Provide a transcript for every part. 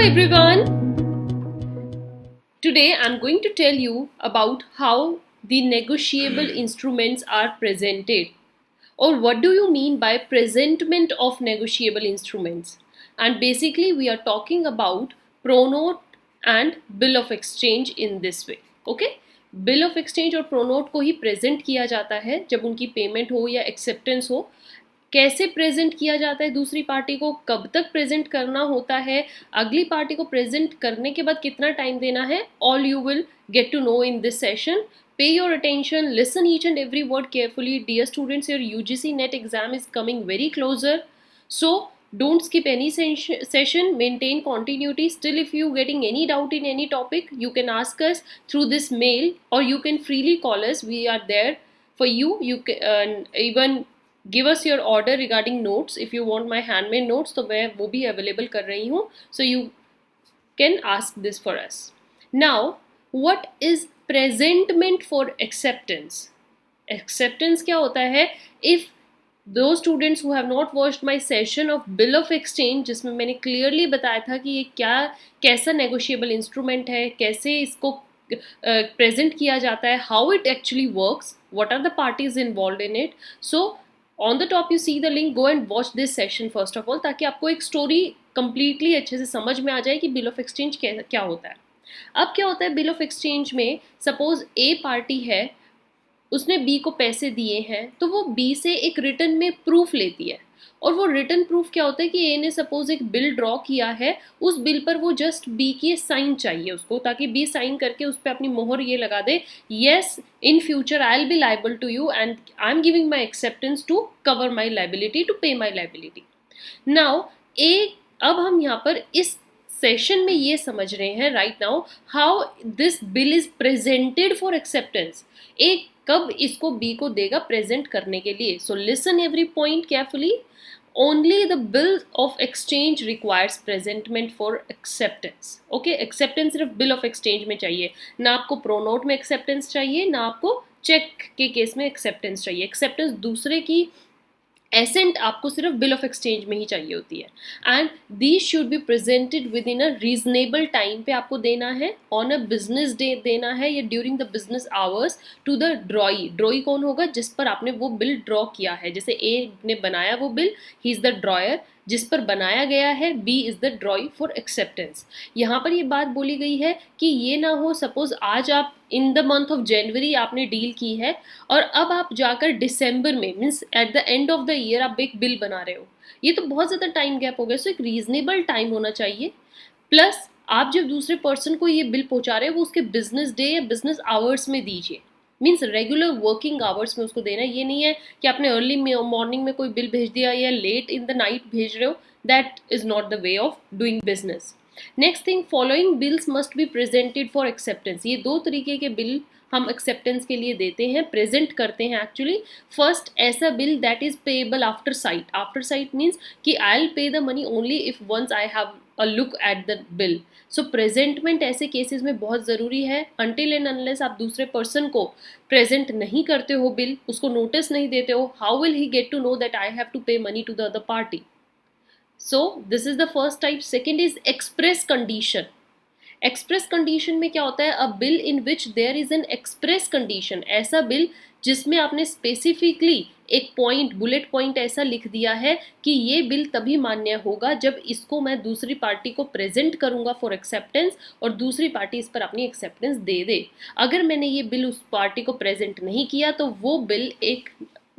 everyone. Today I'm going to tell you about how the negotiable instruments are presented, or what do you mean by presentment of negotiable instruments. And basically we are talking about pronote and bill of exchange in this way. Okay, bill of exchange और pronote को ही present किया जाता है जब उनकी payment हो या acceptance हो. कैसे प्रेजेंट किया जाता है दूसरी पार्टी को, कब तक प्रेजेंट करना होता है, अगली पार्टी को प्रेजेंट करने के बाद कितना टाइम देना है, all you will get to know in this session. Pay your attention, listen each and every word carefully. Dear students, your UGC NET exam is coming very closer. So don't skip any session, maintain continuity. Still, if you getting any doubt in any topic, you can ask us through this mail or you can freely call us. We are there for you. You can even give us your order regarding notes. If you want my handmade notes, तो मैं वो भी available कर रही हूँ. So you can ask this for us. Now, what is presentment for acceptance? Acceptance क्या होता है? If those students who have not watched my session of bill of exchange, जिसमें मैंने clearly बताया था कि ये कैसा negotiable instrument है, कैसे इसको present किया जाता है, how it actually works, what are the parties involved in it. So on the top you see the link, go and watch this session first of all, ताकि आपको एक story completely अच्छे से समझ में आ जाए कि bill of exchange क्या होता है. अब क्या होता है बिल ऑफ एक्सचेंज में, सपोज ए पार्टी है, उसने बी को पैसे दिए हैं, तो वो बी से एक रिटर्न में प्रूफ लेती है. और वो रिटर्न प्रूफ क्या होता है कि ए ने सपोज एक बिल ड्रॉ किया है, उस बिल पर वो जस्ट बी की साइन चाहिए उसको, ताकि बी साइन करके उस पर अपनी मोहर ये लगा दे, yes in future I will be liable to you and I am giving my acceptance to cover my liability, to pay my liability. Now अब हम यहाँ पर इस सेशन में ये समझ रहे हैं right now how this bill is presented for acceptance. एक कब इसको बी को देगा प्रेजेंट करने के लिए. So listen every point carefully. Only the bill of exchange requires presentment for acceptance. Okay, acceptance सिर्फ बिल ऑफ एक्सचेंज में चाहिए, ना आपको प्रोनोट में एक्सेप्टेंस चाहिए, ना आपको चेक के केस में एक्सेप्टेंस चाहिए. एक्सेप्टेंस दूसरे की एसेंट आपको सिर्फ बिल ऑफ एक्सचेंज में ही चाहिए होती है. And these should be presented with in a reasonable time पे आपको देना है, ऑन अ बिजनेस डे देना है या during the business hours to the drawee. Drawee कौन होगा? जिस पर आपने वो बिल ड्रॉ किया है. जैसे ए ने बनाया वो bill, he is the drawer. जिस पर बनाया गया है, B is the drawee for acceptance. यहाँ पर ये बात बोली गई है कि ये ना हो सपोज आज आप in the month of January आपने डील की है और अब आप जाकर दिसंबर में, means at the end of the year आप एक बिल बना रहे हो. ये तो बहुत ज़्यादा टाइम गैप हो गया. सो एक रीजनेबल टाइम होना चाहिए. प्लस आप जब दूसरे पर्सन को ये बिल पहुंचा रहे हो वो उसके बिजनेस डे या बिजनेस आवर्स में दीजिए. मीन्स रेगुलर वर्किंग आवर्स में उसको देना है. ये नहीं है कि आपने अर्ली मॉर्निंग में कोई बिल भेज दिया या लेट इन द नाइट भेज रहे हो. That is not the way of doing business. Next thing, following bills must be presented for acceptance. ये दो तरीके के बिल हम एक्सेप्टेंस के लिए देते हैं, प्रेजेंट करते हैं एक्चुअली. फर्स्ट, ऐसा bill that is payable after sight. After sight means कि I will pay the money only if once I have a look at the bill. So presentment ऐसे केसेस में बहुत ज़रूरी है. अनटिल एंड अनलेस आप दूसरे person को present नहीं करते हो बिल, उसको नोटिस नहीं देते हो, how will he get to know that I have to pay money to the other party. So this is the first type. Second is express condition. Express condition में क्या होता है? A bill in which there is an express condition. ऐसा bill जिसमें आपने specifically एक point, bullet point ऐसा लिख दिया है कि ये बिल तभी मान्य होगा जब इसको मैं दूसरी पार्टी को प्रेजेंट करूंगा फॉर एक्सेप्टेंस और दूसरी पार्टी इस पर अपनी एक्सेप्टेंस दे दे. अगर मैंने ये बिल उस पार्टी को प्रेजेंट नहीं किया तो वो बिल एक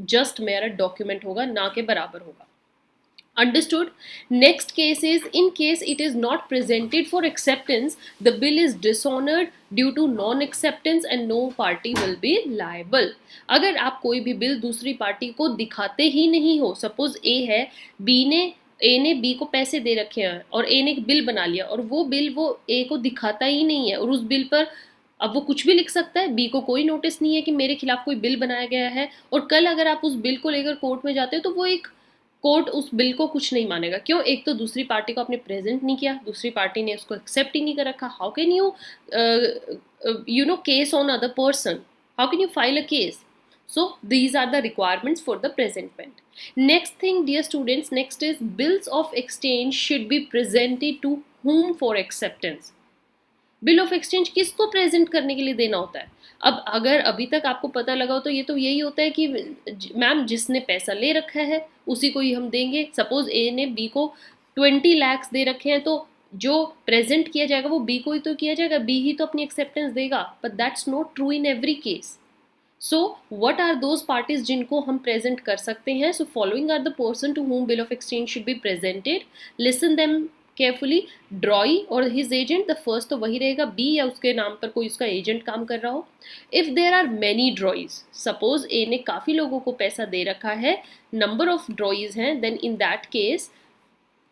जस्ट मेरा डॉक्यूमेंट होगा, ना के बराबर होगा. Understood? Next case is, in case it is not presented for acceptance, the bill is dishonored due to non-acceptance and no party will be liable. अगर आप कोई भी बिल दूसरी पार्टी को दिखाते ही नहीं हो, सपोज ए है, ए ने बी को पैसे दे रखे हैं और ए ने एक बिल बना लिया और वो बिल वो ए को दिखाता ही नहीं है और उस बिल पर अब वो कुछ भी लिख सकता है, बी को कोई नोटिस नहीं है कि मेरे खिलाफ कोई बिल बनाया गया है. और कल अगर आप उस बिल को लेकर कोर्ट में जाते हो तो वो एक कोर्ट उस बिल को कुछ नहीं मानेगा. क्यों? एक तो दूसरी पार्टी को आपने प्रेजेंट नहीं किया, दूसरी पार्टी ने उसको एक्सेप्ट ही नहीं कर रखा. How can you case on other person? How can you file a case? So these are the requirements for the presentment. Next thing, dear students, next is bills of exchange should be presented to whom for acceptance. Bill of exchange किसको present करने के लिए देना होता है? अब अगर अभी तक आपको पता लगा हो तो ये तो यही होता है कि मैम जिसने पैसा ले रखा है उसी को ही हम देंगे. सपोज ए ने बी को 20 lakhs दे रखे हैं, तो जो प्रेजेंट किया जाएगा वो बी को ही तो किया जाएगा, बी ही तो अपनी एक्सेप्टेंस देगा. But that's not true in every case. So what are those parties जिनको हम प्रेजेंट कर सकते हैं? So following are the person to whom bill of exchange should be presented. Listen them carefully. Drawee और his agent, the first तो वही रहेगा, B या उसके नाम पर कोई उसका एजेंट काम कर रहा हो. If there are many drawees, suppose A ने काफ़ी लोगों को पैसा दे रखा है, नंबर ऑफ ड्रॉइज हैं, then in that case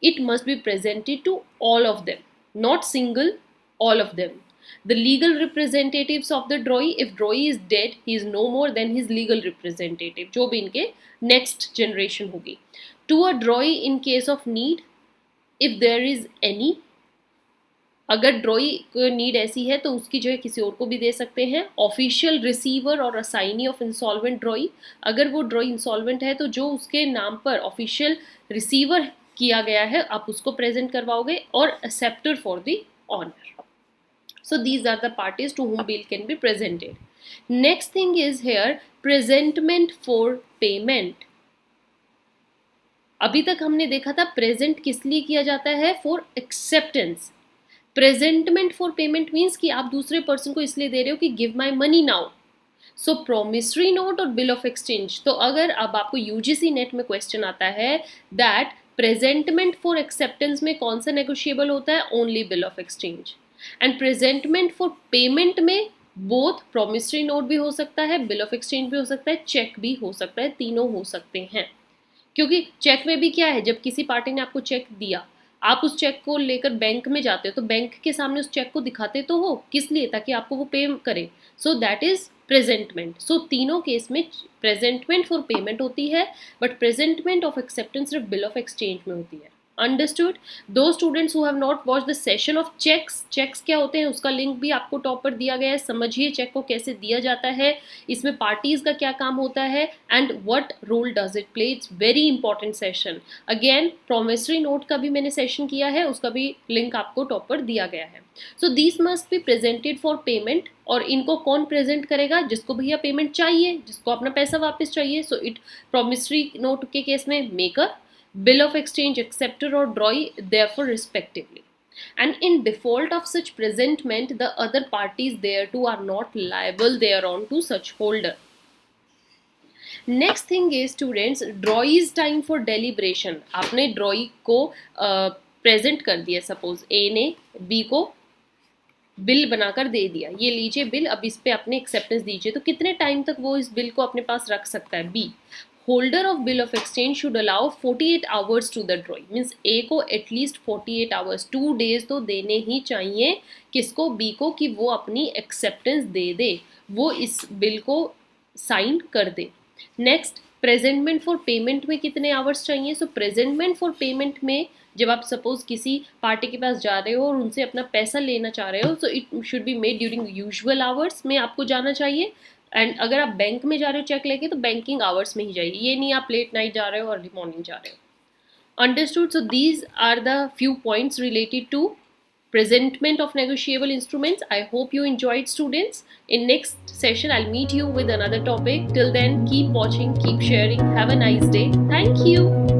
it must be presented to all of them, not single, all of them. The legal representatives of the drawee, if drawee is dead, he is no more than his legal representative, जो भी इनके next generation होगी. To a drawee in case of need, if there is any, अगर ड्रॉई को need ऐसी है तो उसकी जो है किसी और को भी दे सकते हैं. ऑफिशियल रिसीवर और असाइनी ऑफ इंसॉल्वेंट ड्रॉई, अगर वो ड्रॉई इंसॉल्वेंट है तो जो उसके नाम पर ऑफिशियल रिसीवर किया गया है आप उसको प्रेजेंट करवाओगे, और acceptor for the honour. So these are the parties to whom bill can be presented. Next thing is here presentment for payment. अभी तक हमने देखा था प्रेजेंट किस लिए किया जाता है? For acceptance. Presentment for payment means कि आप दूसरे पर्सन को इसलिए दे रहे हो कि give my money now. So promissory note और बिल ऑफ एक्सचेंज. तो अगर अब आपको यूजीसी नेट में क्वेश्चन आता है दैट प्रेजेंटमेंट फॉर एक्सेप्टेंस में कौन सा नेगोशिएबल होता है? Only bill of exchange. And presentment for payment में बोथ प्रोमिसरी नोट भी हो सकता है, बिल ऑफ एक्सचेंज भी हो सकता है, चेक भी हो सकता है, तीनों हो सकते हैं. क्योंकि चेक में भी क्या है, जब किसी पार्टी ने आपको चेक दिया, आप उस चेक को लेकर बैंक में जाते हो तो बैंक के सामने उस चेक को दिखाते तो हो, किस लिए? ताकि आपको वो पे करे. So that is presentment. So तीनों केस में प्रेजेंटमेंट फॉर पेमेंट होती है, बट प्रेजेंटमेंट ऑफ एक्सेप्टेंस सिर्फ बिल ऑफ एक्सचेंज में होती है. अंडरस्टूड? दो students who have not watch the session of cheques, cheques क्या होते हैं उसका लिंक भी आपको टॉप पर दिया गया है. समझिए चेक को कैसे दिया जाता है, इसमें पार्टीज का क्या काम होता है, and what role does it play. It's very important session. Again promissory note का भी मैंने सेशन किया है, उसका भी लिंक आपको टॉप पर दिया गया है. So these must be presented for payment. और इनको कौन प्रेजेंट करेगा? जिसको भैया पेमेंट चाहिए, जिसको अपना पैसा वापस चाहिए. सो इट प्रोमिसरी नोट के केस में maker, bill of exchange acceptor or drawee, therefore respectively. And in default of such presentment, the other parties thereto are not liable thereon to such holder. Next thing is students, drawee's time for deliberation. आपने drawee को present कर दिया. Suppose A ने B को bill बनाकर दे दिया, ये लीजिए बिल, अब इस पे अपने एक्सेप्टेंस दीजिए. तो कितने टाइम तक वो इस बिल को अपने पास रख सकता है? B. Holder of bill of exchange should allow 48 hours to the drawee. Means A को एटलीस्ट 48 आवर्स, 2 days तो देने ही चाहिए. किसको? बी को, कि वो अपनी एक्सेप्टेंस दे दे, वो इस बिल को साइन कर दे. नेक्स्ट, प्रेजेंटमेंट फॉर पेमेंट में कितने आवर्स चाहिए? सो प्रेजेंटमेंट फॉर पेमेंट में जब आप सपोज किसी पार्टी के पास जा रहे हो और उनसे अपना पैसा लेना चाह रहे हो, so it should be made during usual hours में आपको जाना चाहिए. एंड अगर आप बैंक में जा रहे हो चेक लेके तो बैंकिंग आवर्स में ही जाइए, ये नहीं आप लेट नाइट जा रहे हो अर्ली मॉर्निंग जा रहे हो. Understood? So these are the few points related to presentment of negotiable instruments. I hope you enjoyed, students. In next session I'll meet you with another topic. Till then, keep watching, keep sharing. Have a nice day. Thank you.